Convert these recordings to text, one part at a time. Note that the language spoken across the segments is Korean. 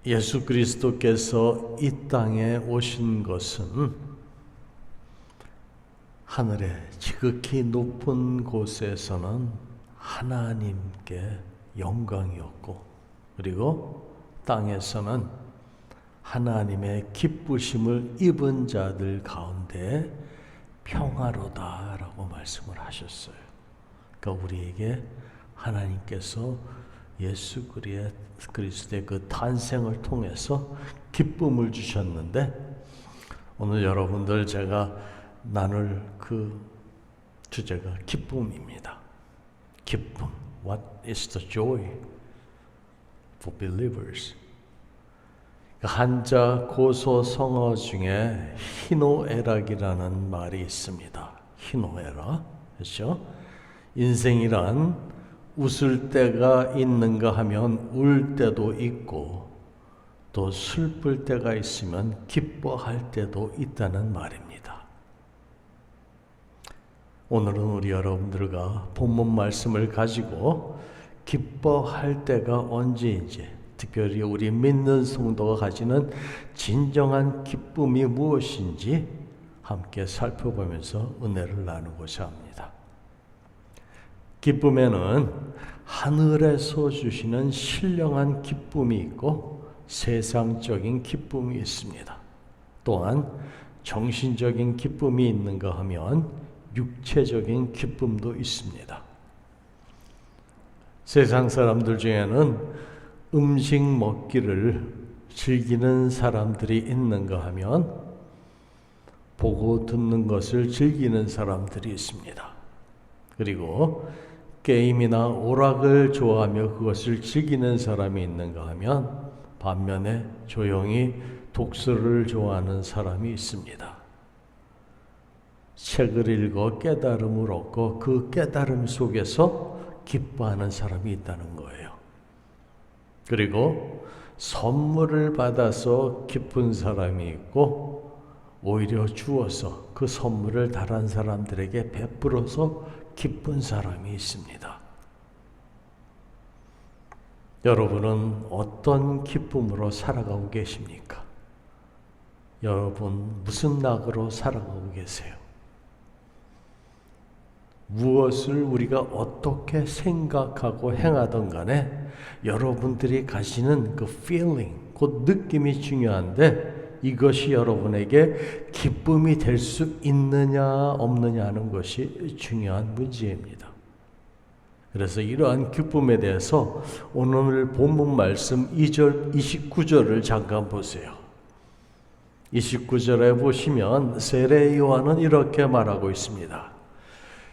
예수 그리스도께서 이 땅에 오신 것은 하늘의 지극히 높은 곳에서는 하나님께 영광이었고, 그리고 땅에서는 하나님의 기쁘심을 입은 자들 가운데 평화로다라고 말씀을 하셨어요. 그러니까 우리에게 하나님께서 예수 그리스도의 그 탄생을 통해서 기쁨을 주셨는데, 오늘 여러분들 제가 나눌 그 주제가 기쁨입니다. 기쁨. What is the joy for believers? 한자 고소 성어 중에 희노애락이라는 말이 있습니다. 희노애락. 그렇죠? 인생이란 웃을 때가 있는가 하면 울 때도 있고, 또 슬플 때가 있으면 기뻐할 때도 있다는 말입니다. 오늘은 우리 여러분들과 본문 말씀을 가지고 기뻐할 때가 언제인지, 특별히 우리 믿는 성도가 가지는 진정한 기쁨이 무엇인지 함께 살펴보면서 은혜를 나누고자 합니다. 기쁨에는 하늘에서 주시는 신령한 기쁨이 있고 세상적인 기쁨이 있습니다. 또한 정신적인 기쁨이 있는가 하면 육체적인 기쁨도 있습니다. 세상 사람들 중에는 음식 먹기를 즐기는 사람들이 있는가 하면 보고 듣는 것을 즐기는 사람들이 있습니다. 그리고 게임이나 오락을 좋아하며 그것을 즐기는 사람이 있는가 하면 반면에 조용히 독서를 좋아하는 사람이 있습니다. 책을 읽어 깨달음을 얻고 그 깨달음 속에서 기뻐하는 사람이 있다는 거예요. 그리고 선물을 받아서 기쁜 사람이 있고, 오히려 주어서 그 선물을 다른 사람들에게 베풀어서 기쁜 사람이 있습니다. 여러분은 어떤 기쁨으로 살아가고 계십니까? 여러분 무슨 낙으로 살아가고 계세요? 무엇을 우리가 어떻게 생각하고 행하던 간에 여러분들이 가지는 그 feeling, 그 느낌이 중요한데, 이것이 여러분에게 기쁨이 될 수 있느냐 없느냐 하는 것이 중요한 문제입니다. 그래서 이러한 기쁨에 대해서 오늘 본문 말씀 2절, 29절을 잠깐 보세요. 29절에 보시면 세례 요한은 이렇게 말하고 있습니다.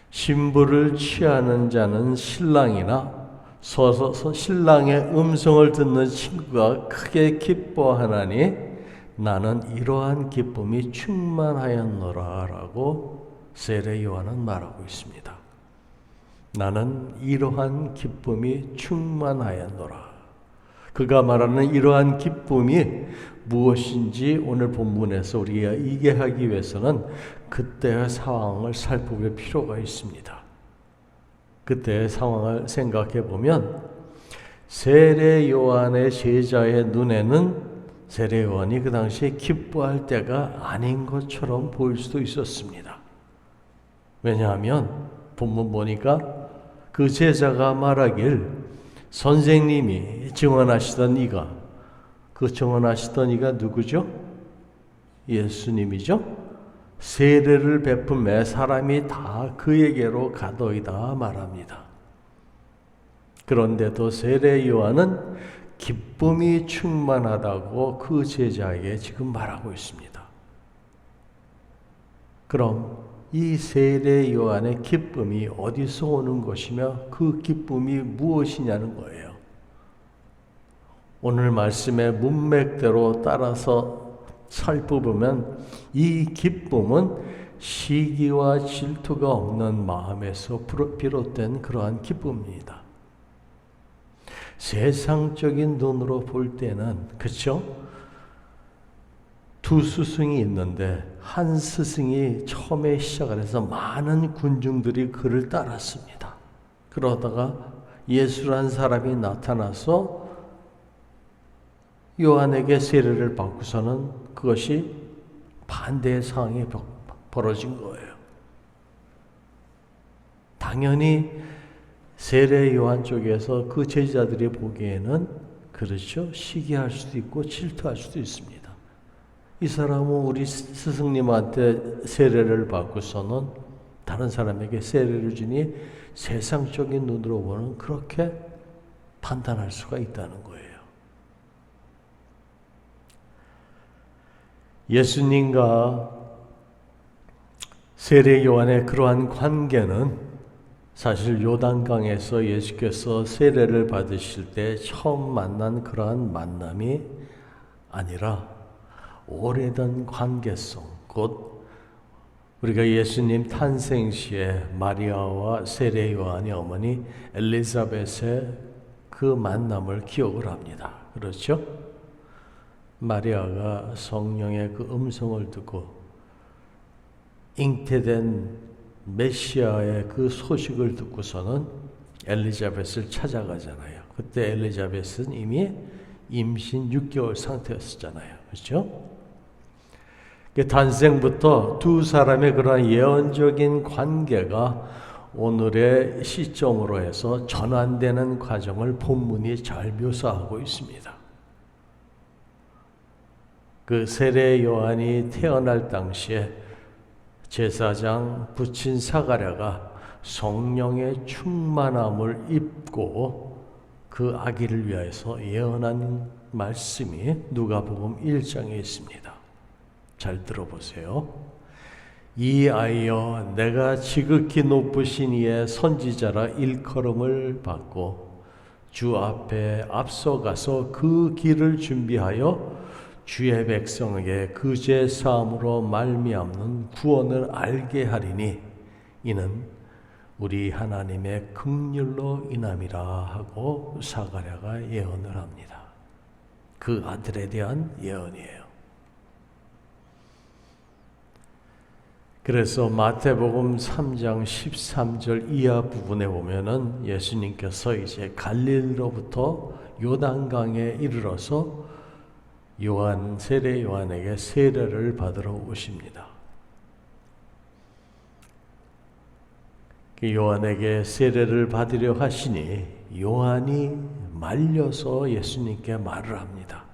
신부를 취하는 자는 신랑이나 서서 신랑의 음성을 듣는 친구가 크게 기뻐하나니 나는 이러한 기쁨이 충만하였노라 라고 세례 요한은 말하고 있습니다. 나는 이러한 기쁨이 충만하였노라. 그가 말하는 이러한 기쁨이 무엇인지 오늘 본문에서 우리가 이해하기 위해서는 그때의 상황을 살펴볼 필요가 있습니다. 그때의 상황을 생각해 보면 세례 요한의 제자의 눈에는 세례 요한이 그 당시에 기뻐할 때가 아닌 것처럼 보일 수도 있었습니다. 왜냐하면 본문 보니까 그 제자가 말하길 선생님이 증언하시던 이가, 그 증언하시던 이가 누구죠? 예수님이죠? 세례를 베품에 사람이 다 그에게로 가더이다 말합니다. 그런데도 세례 요한은 기쁨이 충만하다고 그 제자에게 지금 말하고 있습니다. 그럼 이 세례 요한의 기쁨이 어디서 오는 것이며 그 기쁨이 무엇이냐는 거예요. 오늘 말씀의 문맥대로 따라서 살펴보면 이 기쁨은 시기와 질투가 없는 마음에서 비롯된 그러한 기쁨입니다. 세상적인 눈으로 볼 때는, 그렇죠? 두 스승이 있는데 한 스승이 처음에 시작을 해서 많은 군중들이 그를 따랐습니다. 그러다가 예수라는 사람이 나타나서 요한에게 세례를 받고서는 그것이 반대의 상황이 벌어진 거예요. 당연히 세례 요한 쪽에서 그 제자들이 보기에는 그렇죠. 시기할 수도 있고 질투할 수도 있습니다. 이 사람은 우리 스승님한테 세례를 받고서는 다른 사람에게 세례를 주니 세상적인 눈으로 보는 그렇게 판단할 수가 있다는 거예요. 예수님과 세례 요한의 그러한 관계는 사실 요단강에서 예수께서 세례를 받으실 때 처음 만난 그러한 만남이 아니라 오래된 관계성, 곧 우리가 예수님 탄생 시에 마리아와 세례 요한의 어머니 엘리사벳의 그 만남을 기억을 합니다. 그렇죠? 마리아가 성령의 그 음성을 듣고 잉태된 메시아의 그 소식을 듣고서는 엘리자벳을 찾아가잖아요. 그때 엘리자벳은 이미 임신 6개월 상태였었잖아요. 그렇죠? 탄생부터 두 사람의 그런 예언적인 관계가 오늘의 시점으로 해서 전환되는 과정을 본문이 잘 묘사하고 있습니다. 그 세례 요한이 태어날 당시에 제사장 부친 사가랴가 성령의 충만함을 입고 그 아기를 위해서 예언한 말씀이 누가복음 1장에 있습니다. 잘 들어보세요. 이 아이여 내가 지극히 높으신 이의 선지자라 일컬음을 받고 주 앞에 앞서가서 그 길을 준비하여 주의 백성에게 그 죄 사함으로 말미암는 구원을 알게 하리니 이는 우리 하나님의 긍휼로 인함이라 하고 사가랴가 예언을 합니다. 그 아들에 대한 예언이에요. 그래서 마태복음 3장 13절 이하 부분에 보면은 예수님께서 이제 갈릴리로부터 요단강에 이르러서 세례 요한에게 세례를 받으러 오십니다. 요한에게 세례를 받으려 하시니 요한이 말려서 예수님께 말을 합니다.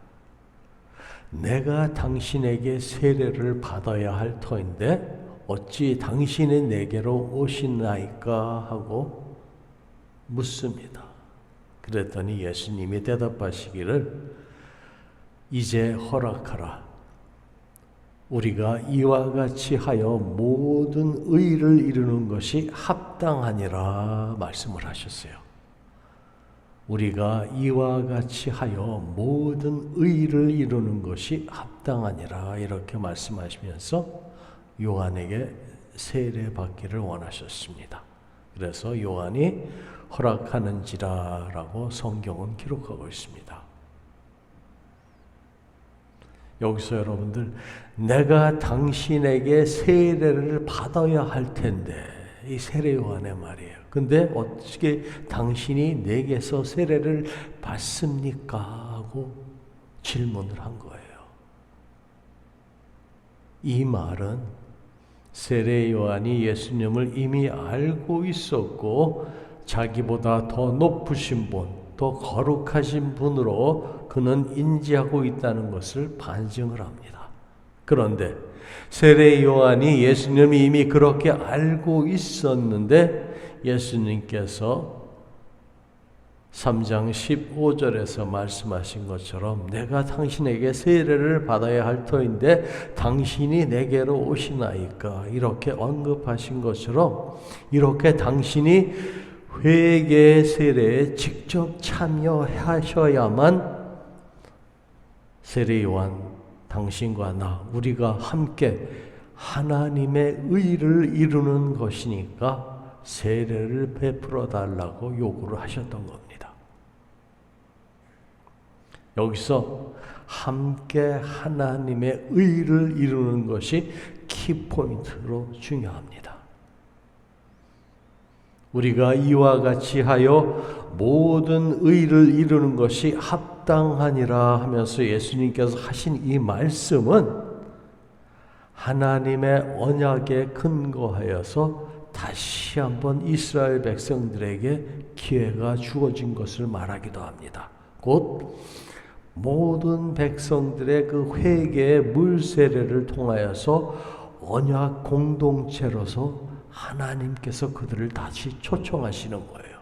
내가 당신에게 세례를 받아야 할 터인데 어찌 당신이 내게로 오시나이까 하고 묻습니다. 그랬더니 예수님이 대답하시기를 이제 허락하라. 우리가 이와 같이 하여 모든 의를 이루는 것이 합당하니라 말씀을 하셨어요. 우리가 이와 같이 하여 모든 의를 이루는 것이 합당하니라 이렇게 말씀하시면서 요한에게 세례 받기를 원하셨습니다. 그래서 요한이 허락하는지라라고 성경은 기록하고 있습니다. 여기서 여러분들 내가 당신에게 세례를 받아야 할 텐데 이 세례 요한의 말이에요. 근데 어떻게 당신이 내게서 세례를 받습니까? 하고 질문을 한 거예요. 이 말은 세례 요한이 예수님을 이미 알고 있었고 자기보다 더 높으신 분, 더 거룩하신 분으로 그는 인지하고 있다는 것을 반증을 합니다. 그런데 세례 요한이 예수님이 이미 그렇게 알고 있었는데 예수님께서 3장 15절에서 말씀하신 것처럼 내가 당신에게 세례를 받아야 할 터인데 당신이 내게로 오시나이까 이렇게 언급하신 것처럼 이렇게 당신이 회개 세례에 직접 참여하셔야만 세례 요한 당신과 나 우리가 함께 하나님의 의를 이루는 것이니까 세례를 베풀어 달라고 요구를 하셨던 겁니다. 여기서 함께 하나님의 의를 이루는 것이 키포인트로 중요합니다. 우리가 이와 같이 하여 모든 의를 이루는 것이 합당합니다. 마땅하니라 하면서 예수님께서 하신 이 말씀은 하나님의 언약에 근거하여서 다시 한번 이스라엘 백성들에게 기회가 주어진 것을 말하기도 합니다. 곧 모든 백성들의 그 회개의 물세례를 통하여서 언약 공동체로서 하나님께서 그들을 다시 초청하시는 거예요.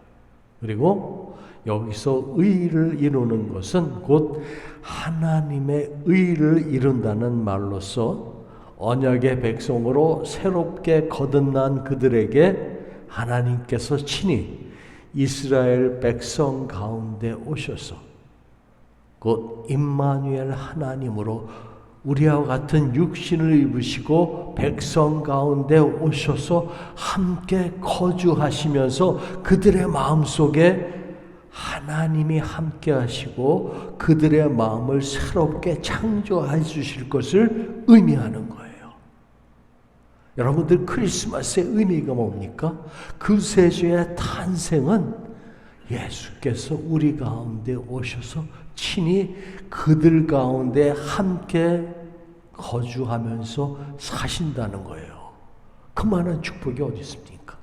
그리고 여기서 의를 이루는 것은 곧 하나님의 의를 이룬다는 말로서 언약의 백성으로 새롭게 거듭난 그들에게 하나님께서 친히 이스라엘 백성 가운데 오셔서 곧 임마누엘 하나님으로 우리와 같은 육신을 입으시고 백성 가운데 오셔서 함께 거주하시면서 그들의 마음속에 하나님이 함께 하시고 그들의 마음을 새롭게 창조해 주실 것을 의미하는 거예요. 여러분들 크리스마스의 의미가 뭡니까? 그 세주의 탄생은 예수께서 우리 가운데 오셔서 친히 그들 가운데 함께 거주하면서 사신다는 거예요. 그만한 축복이 어디 있습니까?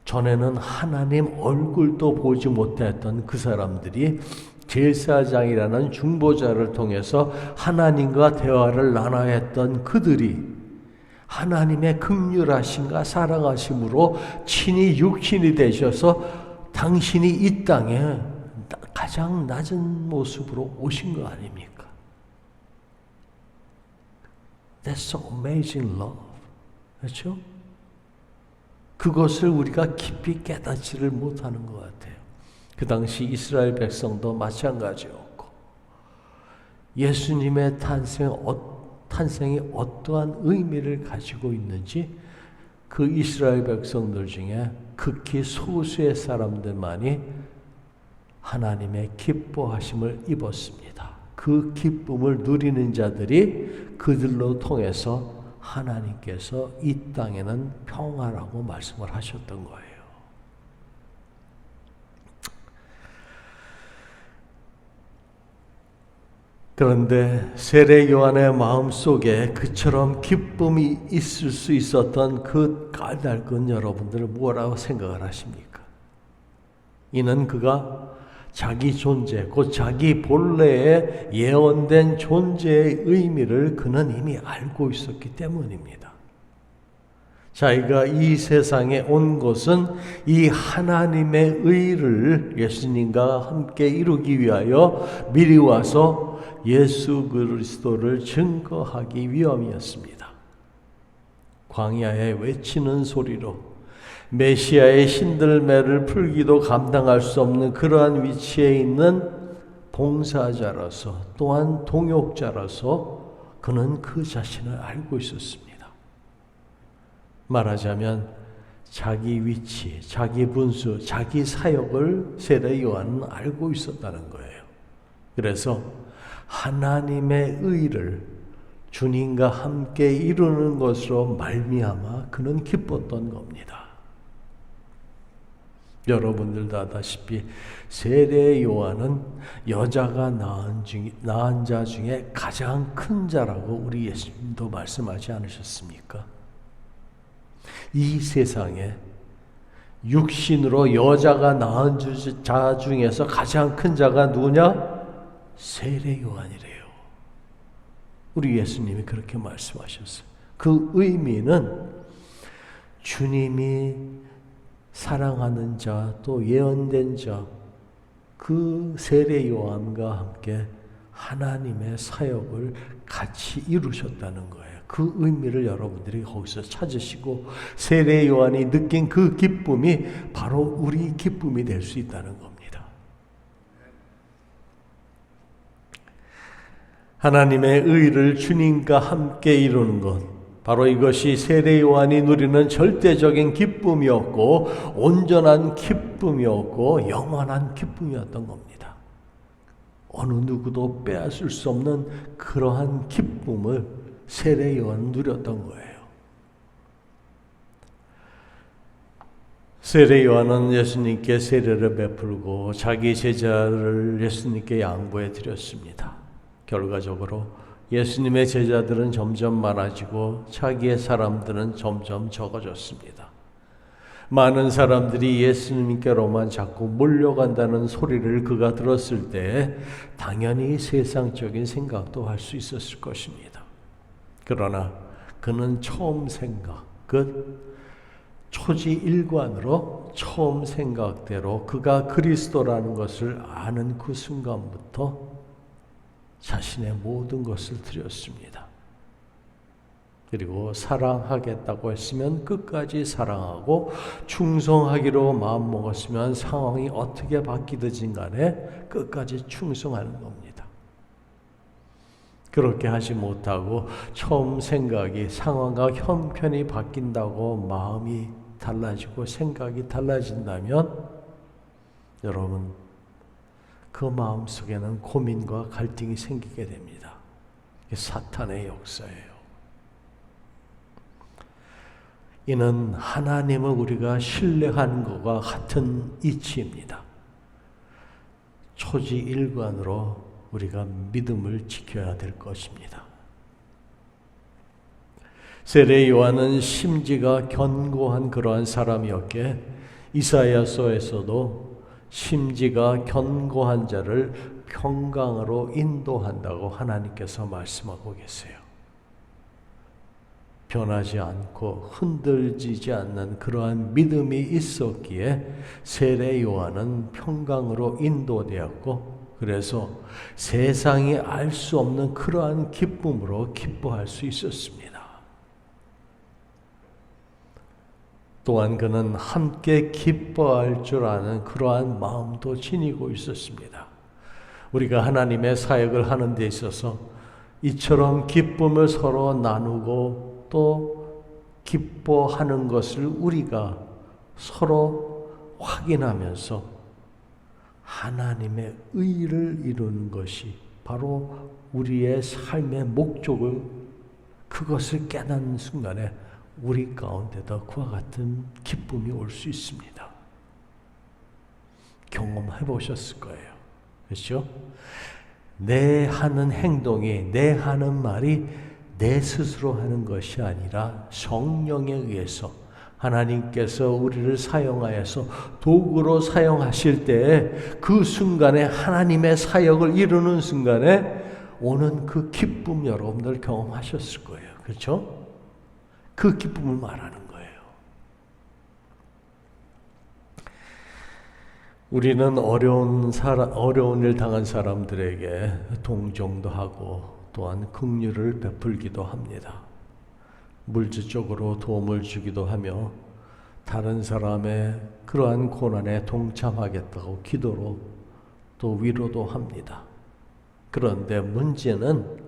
전에는 하나님 얼굴도 보지 못했던 그 사람들이 제사장이라는 중보자를 통해서 하나님과 대화를 나눠야 했던 그들이 하나님의 긍휼하심과 사랑하심으로 친히 육신이 되셔서 당신이 이 땅에 가장 낮은 모습으로 오신 거 아닙니까? That's so amazing love. 그렇죠? 그것을 우리가 깊이 깨닫지를 못하는 것 같아요. 그 당시 이스라엘 백성도 마찬가지였고 예수님의 탄생이 어떠한 의미를 가지고 있는지 그 이스라엘 백성들 중에 극히 소수의 사람들만이 하나님의 기뻐하심을 입었습니다. 그 기쁨을 누리는 자들이 그들로 통해서 하나님께서 이 땅에는 평화라고 말씀을 하셨던 거예요. 그런데 세례 요한의 마음속에 그처럼 기쁨이 있을 수 있었던 그 까닭은 여러분들은 뭐라고 생각을 하십니까? 이는 그가 자기 존재, 곧 자기 본래의 예언된 존재의 의미를 그는 이미 알고 있었기 때문입니다. 자기가 이 세상에 온 것은 이 하나님의 의를 예수님과 함께 이루기 위하여 미리 와서 예수 그리스도를 증거하기 위함이었습니다. 광야에 외치는 소리로 메시아의 신들매를 풀기도 감당할 수 없는 그러한 위치에 있는 봉사자로서 또한 동역자로서 그는 그 자신을 알고 있었습니다. 말하자면 자기 위치, 자기 분수, 자기 사역을 세례 요한은 알고 있었다는 거예요. 그래서 하나님의 의를 주님과 함께 이루는 것으로 말미암아 그는 기뻤던 겁니다. 여러분들도 아다시피 세례 요한은 여자가 낳은 자 중에 가장 큰 자라고 우리 예수님도 말씀하지 않으셨습니까? 이 세상에 육신으로 여자가 낳은 자 중에서 가장 큰 자가 누구냐? 세례 요한이래요. 우리 예수님이 그렇게 말씀하셨어요. 그 의미는 주님이 사랑하는 자, 또 예언된 자, 그 세례 요한과 함께 하나님의 사역을 같이 이루셨다는 거예요. 그 의미를 여러분들이 거기서 찾으시고 세례 요한이 느낀 그 기쁨이 바로 우리 기쁨이 될 수 있다는 겁니다. 하나님의 의를 주님과 함께 이루는 것, 바로 이것이 세례 요한이 누리는 절대적인 기쁨이었고 온전한 기쁨이었고 영원한 기쁨이었던 겁니다. 어느 누구도 빼앗을 수 없는 그러한 기쁨을 세례 요한은 누렸던 거예요. 세례 요한은 예수님께 세례를 베풀고 자기 제자를 예수님께 양보해 드렸습니다. 결과적으로 예수님의 제자들은 점점 많아지고 자기의 사람들은 점점 적어졌습니다. 많은 사람들이 예수님께로만 자꾸 몰려간다는 소리를 그가 들었을 때 당연히 세상적인 생각도 할 수 있었을 것입니다. 그러나 그는 처음 생각, 초지일관으로 처음 생각대로 그가 그리스도라는 것을 아는 그 순간부터 자신의 모든 것을 드렸습니다. 그리고 사랑하겠다고 했으면 끝까지 사랑하고 충성하기로 마음먹었으면 상황이 어떻게 바뀌든지 간에 끝까지 충성하는 겁니다. 그렇게 하지 못하고 처음 생각이 상황과 형편이 바뀐다고 마음이 달라지고 생각이 달라진다면 여러분 그 마음속에는 고민과 갈등이 생기게 됩니다. 이게 사탄의 역사예요. 이는 하나님을 우리가 신뢰하는 것과 같은 이치입니다. 초지일관으로 우리가 믿음을 지켜야 될 것입니다. 세례 요한은 심지가 견고한 그러한 사람이었기에 이사야서에서도 심지가 견고한 자를 평강으로 인도한다고 하나님께서 말씀하고 계세요. 변하지 않고 흔들리지 않는 그러한 믿음이 있었기에 세례 요한은 평강으로 인도되었고 그래서 세상이 알 수 없는 그러한 기쁨으로 기뻐할 수 있었습니다. 또한 그는 함께 기뻐할 줄 아는 그러한 마음도 지니고 있었습니다. 우리가 하나님의 사역을 하는 데 있어서 이처럼 기쁨을 서로 나누고 또 기뻐하는 것을 우리가 서로 확인하면서 하나님의 의를 이루는 것이 바로 우리의 삶의 목적을 그것을 깨닫는 순간에 우리 가운데도 그와 같은 기쁨이 올 수 있습니다. 경험해 보셨을 거예요. 그렇죠? 내 하는 행동이, 내 하는 말이 내 스스로 하는 것이 아니라 성령에 의해서 하나님께서 우리를 사용하여서 도구로 사용하실 때 그 순간에 하나님의 사역을 이루는 순간에 오는 그 기쁨 여러분들 경험하셨을 거예요. 그렇죠? 그 기쁨을 말하는 거예요. 우리는 어려운 일 당한 사람들에게 동정도 하고 또한 긍휼을 베풀기도 합니다. 물질적으로 도움을 주기도 하며 다른 사람의 그러한 고난에 동참하겠다고 기도로 또 위로도 합니다. 그런데 문제는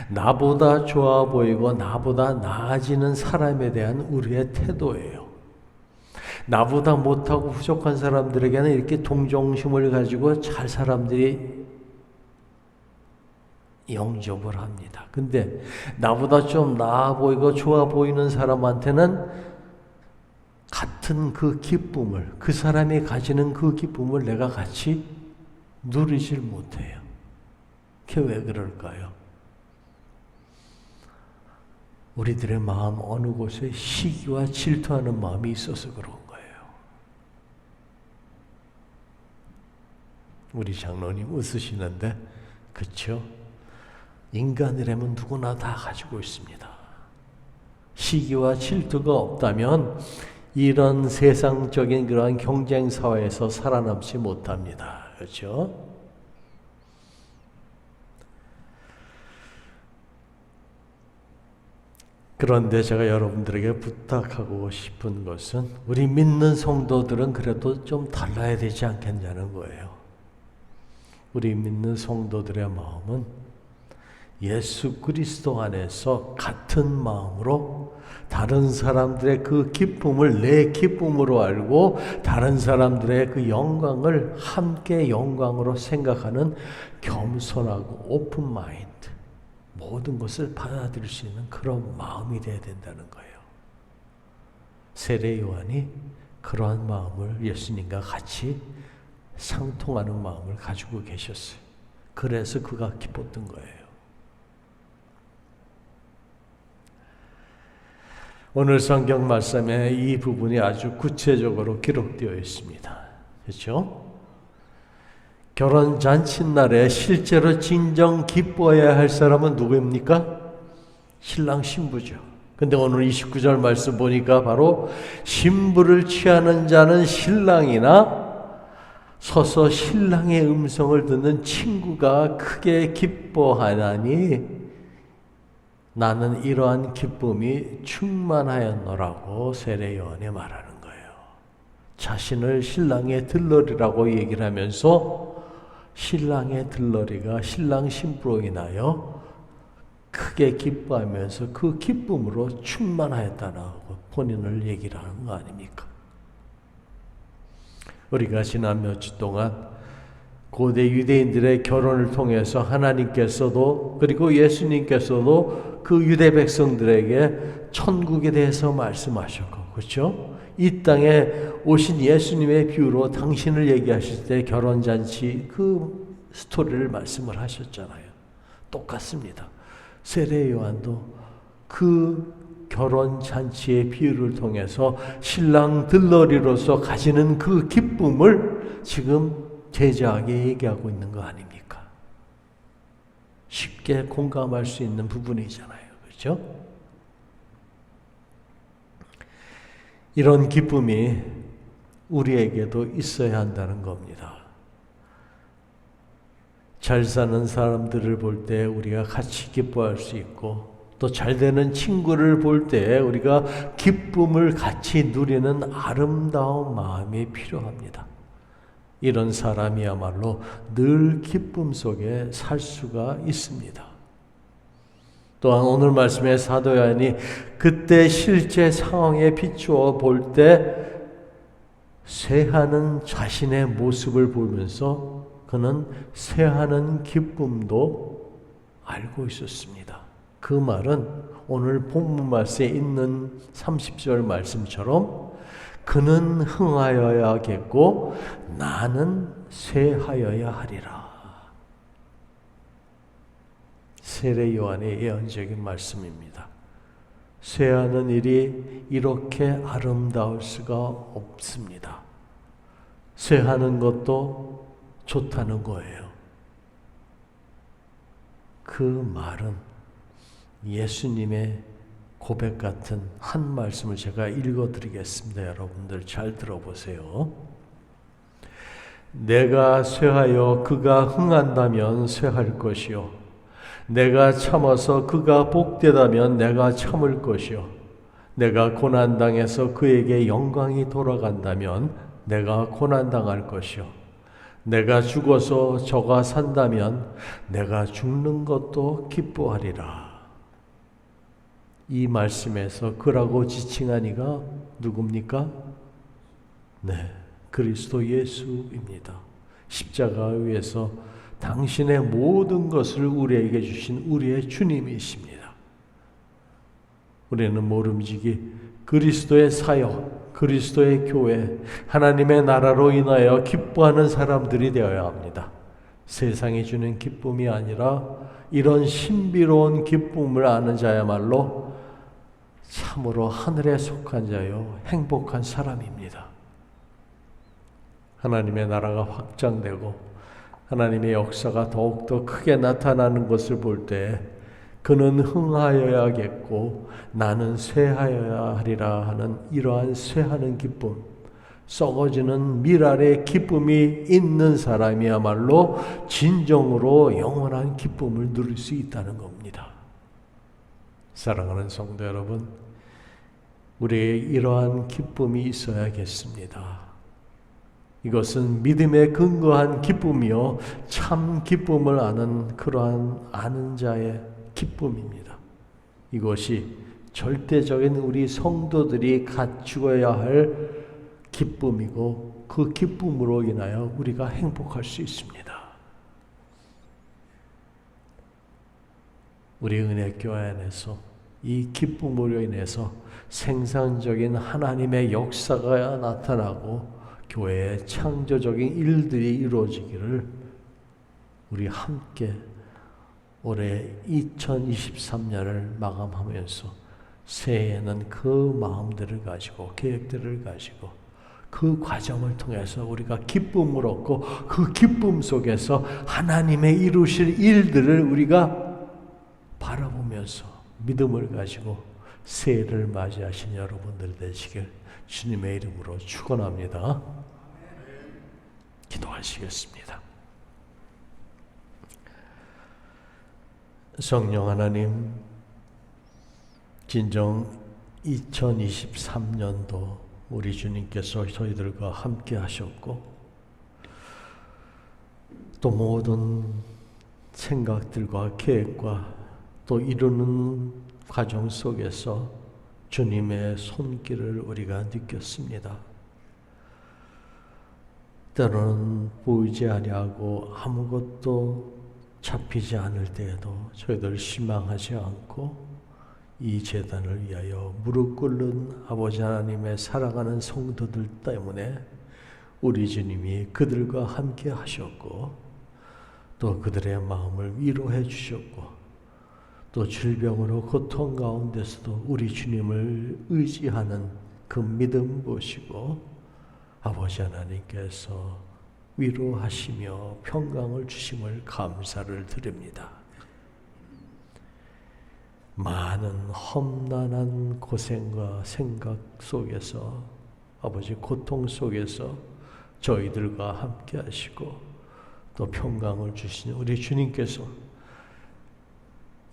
나보다 좋아 보이고 나보다 나아지는 사람에 대한 우리의 태도예요. 나보다 못하고 부족한 사람들에게는 이렇게 동정심을 가지고 잘 사람들이 영접을 합니다. 근데 나보다 좀 나아 보이고 좋아 보이는 사람한테는 같은 그 기쁨을, 그 사람이 가지는 그 기쁨을 내가 같이 누리질 못해요. 그게 왜 그럴까요? 우리들의 마음 어느 곳에 시기와 질투하는 마음이 있어서 그런 거예요. 우리 장로님 웃으시는데 그렇죠? 인간이라면 누구나 다 가지고 있습니다. 시기와 질투가 없다면 이런 세상적인 그러한 경쟁 사회에서 살아남지 못합니다. 그렇죠? 그런데 제가 여러분들에게 부탁하고 싶은 것은 우리 믿는 성도들은 그래도 좀 달라야 되지 않겠냐는 거예요. 우리 믿는 성도들의 마음은 예수 그리스도 안에서 같은 마음으로 다른 사람들의 그 기쁨을 내 기쁨으로 알고 다른 사람들의 그 영광을 함께 영광으로 생각하는 겸손하고 오픈 마인드, 모든 것을 받아들일 수 있는 그런 마음이 되어야 된다는 거예요. 세례 요한이 그러한 마음을 예수님과 같이 상통하는 마음을 가지고 계셨어요. 그래서 그가 기뻤던 거예요. 오늘 성경 말씀에 이 부분이 아주 구체적으로 기록되어 있습니다. 그렇죠? 결혼 잔칫날에 실제로 진정 기뻐해야 할 사람은 누구입니까? 신랑 신부죠. 근데 오늘 29절 말씀 보니까 바로 신부를 취하는 자는 신랑이나 서서 신랑의 음성을 듣는 친구가 크게 기뻐하나니 나는 이러한 기쁨이 충만하였노라고 세례 요한이 말하는 거예요. 자신을 신랑의 들러리라고 얘기를 하면서 신랑의 들러리가 신랑 신부로 인하여 크게 기뻐하면서 그 기쁨으로 충만하였다라고 본인을 얘기를 하는 거 아닙니까? 우리가 지난 몇 주 동안 고대 유대인들의 결혼을 통해서 하나님께서도 그리고 예수님께서도 그 유대 백성들에게 천국에 대해서 말씀하셨고, 그렇죠? 이 땅에 오신 예수님의 비유로 당신을 얘기하실 때 결혼잔치 그 스토리를 말씀을 하셨잖아요. 똑같습니다. 세례 요한도 그 결혼잔치의 비유를 통해서 신랑 들러리로서 가지는 그 기쁨을 지금 제자에게 얘기하고 있는 거 아닙니까? 쉽게 공감할 수 있는 부분이잖아요. 그렇죠? 이런 기쁨이 우리에게도 있어야 한다는 겁니다. 잘 사는 사람들을 볼 때 우리가 같이 기뻐할 수 있고 또 잘 되는 친구를 볼 때 우리가 기쁨을 같이 누리는 아름다운 마음이 필요합니다. 이런 사람이야말로 늘 기쁨 속에 살 수가 있습니다. 또한 오늘 말씀에 사도 요한이 그때 실제 상황에 비추어 볼 때 쇠하는 자신의 모습을 보면서 그는 쇠하는 기쁨도 알고 있었습니다. 그 말은 오늘 본문 말씀에 있는 30절 말씀처럼 그는 흥하여야겠고 나는 쇠하여야 하리라. 세례 요한의 예언적인 말씀입니다. 쇠하는 일이 이렇게 아름다울 수가 없습니다. 쇠하는 것도 좋다는 거예요. 그 말은 예수님의 고백 같은 한 말씀을 제가 읽어드리겠습니다. 여러분들 잘 들어보세요. 내가 쇠하여 그가 흥한다면 쇠할 것이요 내가 참아서 그가 복되다면 내가 참을 것이요 내가 고난당해서 그에게 영광이 돌아간다면 내가 고난당할 것이요 내가 죽어서 저가 산다면 내가 죽는 것도 기뻐하리라. 이 말씀에서 그라고 지칭한 이가 누굽니까? 네, 그리스도 예수입니다. 십자가 위에서 당신의 모든 것을 우리에게 주신 우리의 주님이십니다. 우리는 모름지기 그리스도의 사역, 그리스도의 교회, 하나님의 나라로 인하여 기뻐하는 사람들이 되어야 합니다. 세상이 주는 기쁨이 아니라 이런 신비로운 기쁨을 아는 자야말로 참으로 하늘에 속한 자요 행복한 사람입니다. 하나님의 나라가 확장되고 하나님의 역사가 더욱더 크게 나타나는 것을 볼 때 그는 흥하여야겠고 나는 쇠하여야 하리라 하는 이러한 쇠하는 기쁨, 썩어지는 미랄의 기쁨이 있는 사람이야말로 진정으로 영원한 기쁨을 누릴 수 있다는 겁니다. 사랑하는 성도 여러분, 우리의 이러한 기쁨이 있어야겠습니다. 이것은 믿음에 근거한 기쁨이요 참 기쁨을 아는 그러한 아는 자의 기쁨입니다. 이것이 절대적인 우리 성도들이 갖추어야 할 기쁨이고 그 기쁨으로 인하여 우리가 행복할 수 있습니다. 우리 은혜교회 안에서 이 기쁨으로 인해서 생산적인 하나님의 역사가 나타나고 교회의 창조적인 일들이 이루어지기를 우리 함께 올해 2023년을 마감하면서 새해에는 그 마음들을 가지고 계획들을 가지고 그 과정을 통해서 우리가 기쁨을 얻고 그 기쁨 속에서 하나님의 이루실 일들을 우리가 바라보면서 믿음을 가지고 새해를 맞이하신 여러분들 되시길 주님의 이름으로 축원합니다. 기도하시겠습니다. 성령 하나님, 진정 2023년도 우리 주님께서 저희들과 함께 하셨고 또 모든 생각들과 계획과 또 이루는 과정 속에서 주님의 손길을 우리가 느꼈습니다. 때로는 보이지 아니하고 아무것도 잡히지 않을 때에도 저희들 실망하지 않고 이 제단을 위하여 무릎 꿇는 아버지 하나님의 사랑하는 성도들 때문에 우리 주님이 그들과 함께 하셨고 또 그들의 마음을 위로해 주셨고 또 질병으로 고통 가운데서도 우리 주님을 의지하는 그 믿음 보시고 아버지 하나님께서 위로하시며 평강을 주심을 감사를 드립니다. 많은 험난한 고생과 생각 속에서 아버지 고통 속에서 저희들과 함께 하시고 또 평강을 주신 우리 주님께서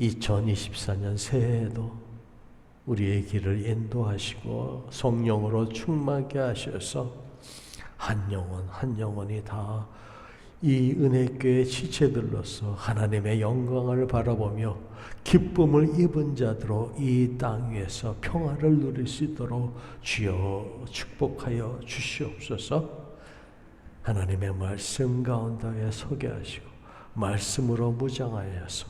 2024년 새해에도 우리의 길을 인도하시고 성령으로 충만하게 하셔서 한 영혼 한 영혼이 다 이 은혜교회 지체들로서 하나님의 영광을 바라보며 기쁨을 입은 자들로 이 땅 위에서 평화를 누릴 수 있도록 주여 축복하여 주시옵소서. 하나님의 말씀 가운데에 서게 하시고 말씀으로 무장하여서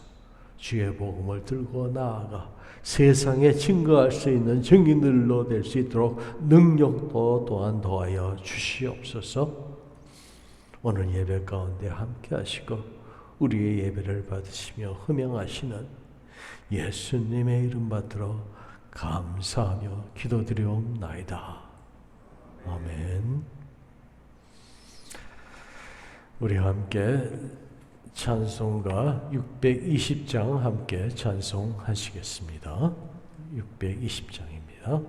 주의 복음을 들고 나아가 세상에 증거할 수 있는 증인들로 될 수 있도록 능력도 또한 더하여 주시옵소서. 오늘 예배 가운데 함께 하시고 우리의 예배를 받으시며 흠양하시는 예수님의 이름 받들어 감사하며 기도드리옵나이다. 아멘. 우리 함께 찬송가 620장 함께 찬송하시겠습니다. 620장입니다.